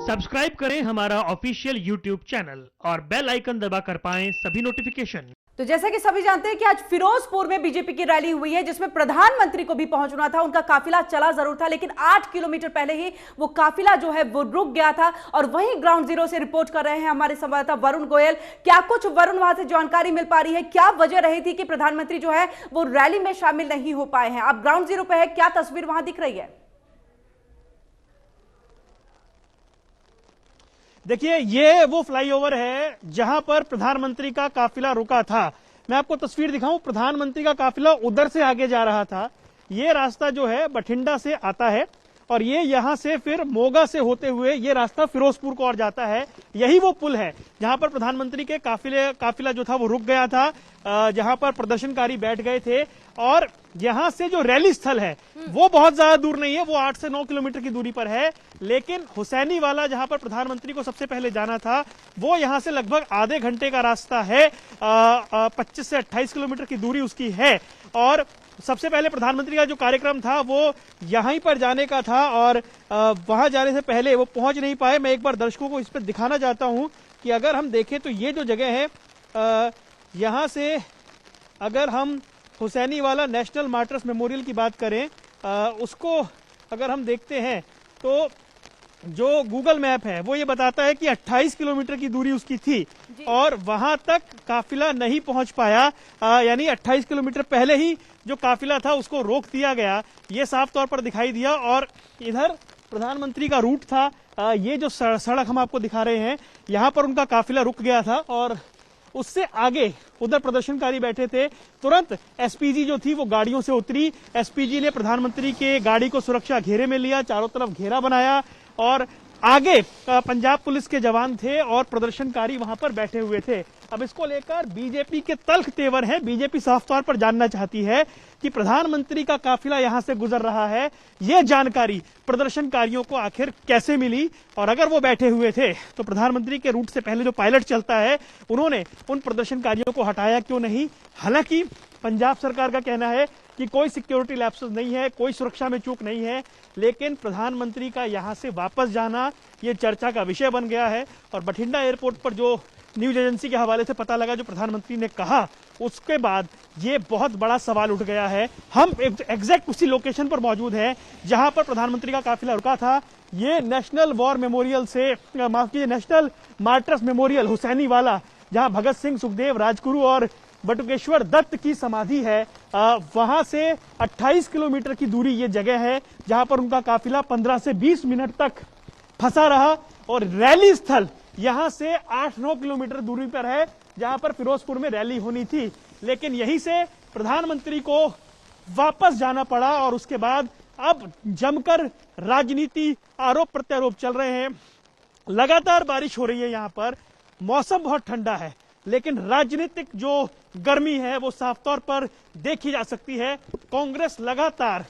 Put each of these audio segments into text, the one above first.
Subscribe करें हमारा official YouTube channel और बेल आइकन दबाकर पाएं सभी नोटिफिकेशन। तो जैसा कि सभी जानते हैं कि आज फिरोजपुर में बीजेपी की रैली हुई है, जिसमें प्रधानमंत्री को भी पहुंचना था। उनका काफिला चला जरूर था, लेकिन 8 किलोमीटर पहले ही वो काफिला जो है वो रुक गया था। और वहीं ग्राउंड जीरो से रिपोर्ट कर रहे हैं हमारे संवाददाता वरुण गोयल। क्या कुछ वरुण वहां से जानकारी मिल पा रही है? क्या वजह रही थी कि प्रधानमंत्री जो है वो रैली में शामिल नहीं हो पाए हैं? आप ग्राउंड जीरो पे है, क्या तस्वीर वहां दिख रही है? देखिए, ये वो फ्लाईओवर है जहां पर प्रधानमंत्री का काफिला रुका था। मैं आपको तस्वीर दिखाऊं, प्रधानमंत्री का काफिला उधर से आगे जा रहा था। ये रास्ता जो है बठिंडा से आता है और ये यहां से फिर मोगा से होते हुए ये रास्ता फिरोजपुर को और जाता है। यही वो पुल है जहां पर प्रधानमंत्री के काफिला जो था वो रुक गया था, जहां पर प्रदर्शनकारी बैठ गए थे। और यहां से जो रैली स्थल है वो बहुत ज्यादा दूर नहीं है, वो 8 से 9 किलोमीटर की दूरी पर है। लेकिन हुसैनी वाला जहां पर प्रधानमंत्री को सबसे पहले जाना था, वो यहां से लगभग आधे घंटे का रास्ता है। 25 से 28 किलोमीटर की दूरी उसकी है। और सबसे पहले प्रधानमंत्री का जो कार्यक्रम था वो यहीं पर जाने का था और वहां जाने से पहले वो पहुंच नहीं पाए। मैं एक बार दर्शकों को इस पर दिखाना चाहता हूं कि अगर हम देखें तो ये जो जगह है, यहां से अगर हम हुसैनी वाला नेशनल मार्टर्स मेमोरियल की बात करें, उसको अगर हम देखते हैं तो जो गूगल मैप है वो ये बताता है कि 28 किलोमीटर की दूरी उसकी थी और वहां तक काफिला नहीं पहुंच पाया। यानी 28 किलोमीटर पहले ही जो काफिला था उसको रोक दिया गया, ये साफ तौर पर दिखाई दिया। और इधर प्रधानमंत्री का रूट था, ये जो सड़क हम आपको दिखा रहे हैं, यहां पर उनका काफिला रुक गया था और उससे आगे उधर प्रदर्शनकारी बैठे थे। तुरंत एसपीजी जो थी वो गाड़ियों से उतरी। एसपीजी ने प्रधानमंत्री के गाड़ी को सुरक्षा घेरे में लिया, चारों तरफ घेरा बनाया और आगे पंजाब पुलिस के जवान थे और प्रदर्शनकारी वहां पर बैठे हुए थे। अब इसको लेकर बीजेपी के तल्ख तेवर हैं। बीजेपी साफ तौर पर जानना चाहती है कि प्रधानमंत्री का काफिला यहां से गुजर रहा है, यह जानकारी प्रदर्शनकारियों को आखिर कैसे मिली। और अगर वो बैठे हुए थे तो प्रधानमंत्री के रूट से पहले जो पायलट चलता है उन्होंने उन प्रदर्शनकारियों को हटाया क्यों नहीं? हालांकि पंजाब सरकार का कहना है कि कोई सिक्योरिटी लैप्सेस नहीं है, कोई सुरक्षा में चूक नहीं है, लेकिन प्रधानमंत्री का यहां से वापस जाना ये चर्चा का विषय बन गया है। और बठिंडा एयरपोर्ट पर जो न्यूज एजेंसी के हवाले से पता लगा जो प्रधानमंत्री ने कहा, उसके बाद ये बहुत बड़ा सवाल उठ गया है। हम एग्जैक्ट उसी लोकेशन पर मौजूद हैं जहां पर प्रधानमंत्री का काफिला रुका था। ये नेशनल वॉर मेमोरियल से, माफ कीजिए, नेशनल मार्टर्स मेमोरियल हुसैनी वाला, जहां भगत सिंह, सुखदेव, राजगुरु और बटुकेश्वर दत्त की समाधि है, वहां से 28 किलोमीटर की दूरी ये जगह है जहां पर उनका काफिला 15 से 20 मिनट तक फंसा रहा। और रैली स्थल यहां से 8-9 किलोमीटर दूरी पर है जहां पर फिरोजपुर में रैली होनी थी। लेकिन यहीं से प्रधानमंत्री को वापस जाना पड़ा और उसके बाद अब जमकर राजनीति, आरोप प्रत्यारोप चल रहे हैं। लगातार बारिश हो रही है, यहां पर मौसम बहुत ठंडा है, लेकिन राजनीतिक जो गर्मी है वो साफ तौर पर देखी जा सकती है। कांग्रेस लगातार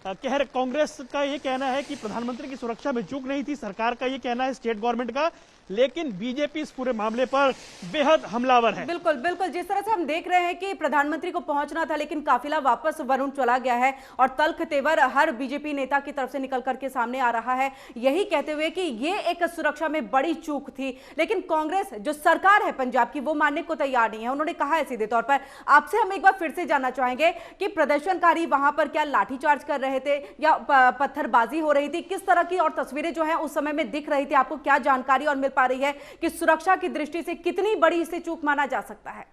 कांग्रेस का ये कहना है कि प्रधानमंत्री की सुरक्षा में चूक नहीं थी, सरकार का ये कहना है, स्टेट गवर्नमेंट का, लेकिन बीजेपी इस पूरे मामले पर बेहद हमलावर है। बिल्कुल बिल्कुल, जिस तरह से हम देख रहे हैं कि प्रधानमंत्री को पहुंचना था लेकिन काफिला वापस वरुण चला गया है और तल्ख तेवर हर बीजेपी नेता की तरफ से निकल करके सामने आ रहा है, यही कहते हुए कि ये एक सुरक्षा में बड़ी चूक थी। लेकिन कांग्रेस जो सरकार है पंजाब की, वो मानने को तैयार नहीं है। उन्होंने कहा है सीधे तौर पर। आपसे हम एक बार फिर से जानना चाहेंगे कि प्रदर्शनकारी वहां पर क्या लाठीचार्ज कर रहे थे या पत्थरबाजी हो रही थी? किस तरह की और तस्वीरें जो है उस समय में दिख रही थी? आपको क्या जानकारी और मिल पा रही है कि सुरक्षा की दृष्टि से कितनी बड़ी इसे चूक माना जा सकता है?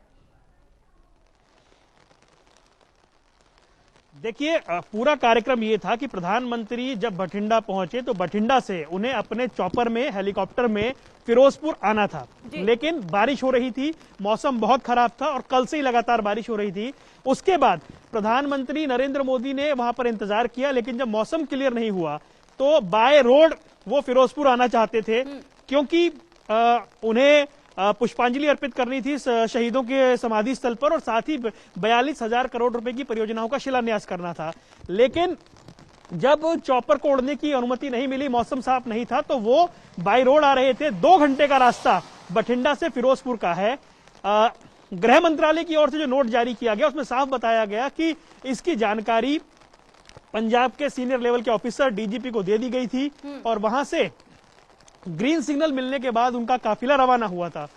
देखिए, पूरा कार्यक्रम ये था कि प्रधानमंत्री जब बठिंडा पहुंचे तो बठिंडा से उन्हें अपने चॉपर में, हेलीकॉप्टर में फिरोजपुर आना था। लेकिन बारिश हो रही थी, मौसम बहुत खराब था और कल से ही लगातार बारिश हो रही थी। उसके बाद प्रधानमंत्री नरेंद्र मोदी ने वहां पर इंतजार किया, लेकिन जब मौसम क्लियर नहीं हुआ तो बाय रोड वो फिरोजपुर आना चाहते थे, क्योंकि उन्हें पुष्पांजलि अर्पित करनी थी शहीदों के समाधि स्थल पर और साथ ही 42,000 करोड़ रुपए की परियोजनाओं का शिलान्यास करना था। लेकिन जब चॉपर को उड़ने की अनुमति नहीं मिली, मौसम साफ नहीं था, तो वो बाय रोड आ रहे थे। 2 घंटे का रास्ता बठिंडा से फिरोजपुर का है। गृह मंत्रालय की ओर से जो नोट जारी किया गया उसमें साफ बताया गया कि इसकी जानकारी पंजाब के सीनियर लेवल के ऑफिसर डीजीपी को दे दी गई थी और वहां से ग्रीन सिग्नल मिलने के बाद उनका काफिला रवाना हुआ था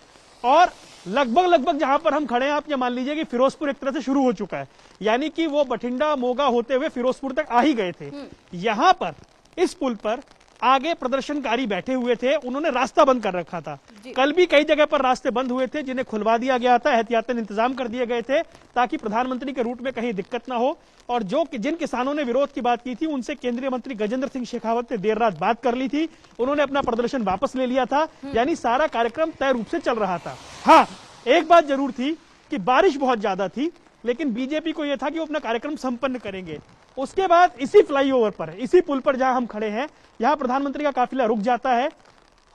और लगभग जहां पर हम खड़े हैं आप ये मान लीजिए कि फिरोजपुर एक तरह से शुरू हो चुका है, यानी कि वो बठिंडा मोगा होते हुए फिरोजपुर तक आ ही गए थे। यहां पर इस पुल पर आगे प्रदर्शनकारी बैठे हुए थे, उन्होंने रास्ता बंद कर रखा था। कल भी कई जगह पर रास्ते बंद हुए थे जिन्हें खुलवा दिया गया था, एहतियातन इंतजाम कर दिए गए थे ताकि प्रधानमंत्री के रूट में कहीं दिक्कत ना हो। और जिन किसानों ने विरोध की बात की थी उनसे केंद्रीय मंत्री गजेंद्र सिंह शेखावत ने देर रात बात कर ली थी, उन्होंने अपना प्रदर्शन वापस ले लिया था, यानी सारा कार्यक्रम तय रूप से चल रहा था। हाँ, एक बात जरूर थी कि बारिश बहुत ज्यादा थी, लेकिन बीजेपी को यह था कि वो अपना कार्यक्रम संपन्न करेंगे। उसके बाद इसी फ्लाईओवर पर, इसी पुल पर जहां हम खड़े हैं, यहां प्रधानमंत्री का काफिला रुक जाता है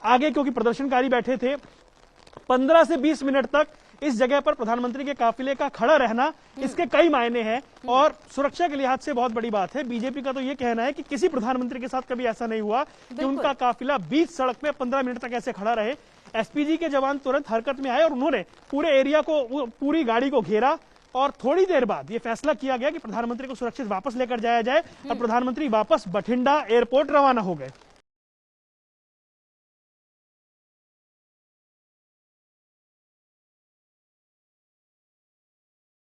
आगे, क्योंकि प्रदर्शनकारी बैठे थे। 15 से 20 मिनट तक इस जगह पर प्रधानमंत्री के काफिले का खड़ा रहना, इसके कई मायने हैं और सुरक्षा के लिहाज से बहुत बड़ी बात है। बीजेपी का तो यह कहना है कि किसी प्रधानमंत्री के साथ कभी ऐसा नहीं हुआ कि उनका काफिला बीच सड़क में 15 मिनट तक ऐसे खड़ा रहे। एसपीजी के जवान तुरंत हरकत में आए और उन्होंने पूरे एरिया को, पूरी गाड़ी को घेरा और थोड़ी देर बाद यह फैसला किया गया कि प्रधानमंत्री को सुरक्षित वापस लेकर जाया जाए और प्रधानमंत्री वापस बठिंडा एयरपोर्ट रवाना हो गए।